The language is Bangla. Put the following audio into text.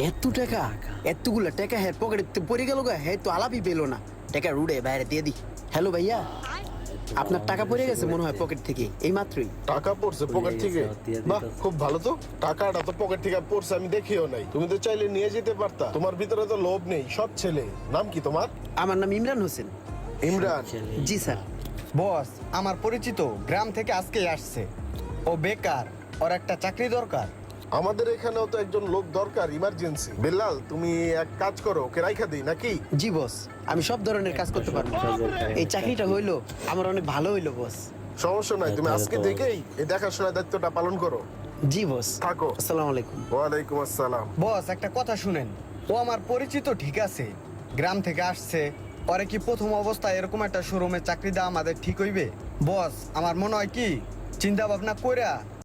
এত টাকা, এতগুলা টাকা হ্যাঁ পকেটে পড়ে গেল গা, হ্যাঁ তো আলাপই পেলো না। টাকা রুড়ে বাইরে দিয়ে দি। হ্যালো ভাইয়া, আপনার টাকা পড়ে গেছে মনে হয় পকেট থেকে এই মাত্রই। টাকা পড়ছে পকেট থেকে? বাহ, খুব ভালো তো। টাকাটা তো পকেট থেকে পড়ছে আমি দেখিও নাই। তুমি তো চাইলে নিয়ে যেতে পারতা। তোমার ভিতরে তো লোভ নেই, সৎ ছেলে। নাম কি তোমার? আমার নাম ইমরান হোসেন। ইমরান? জি স্যার। বস, আমার পরিচিত গ্রাম থেকে আজকেই আসছে। ও বেকার, ওর একটা চাকরি দরকার। আমাদের এখানেও তো একজন লোক দরকার, ইমার্জেন্সি। বেলাল, তুমি এক কাজ করো, ওকে রাইখা দিই নাকি? জি বস, আমি সব ধরনের কাজ করতে পারবো। এই চাকরিটা হইলো আমার অনেক ভালো হইলো বস। সমস্যা নাই, তুমি আজকে দেখেই এই দেখাশোনার দায়িত্বটা পালন করো। জি বস। থাকো। আসসালামু আলাইকুম। ওয়ালাইকুম আসসালাম। বস, একটা কথা শুনেন। ও আমার পরিচিত ঠিক আছে, গ্রাম থেকে আসছে। পরে কি প্রথম অবস্থায় এরকম একটা শোরুমে চাকরি দেওয়া আমাদের ঠিক হইবে? বস, আমার মনে হয় কি চিন্তা ভাবনা কইরা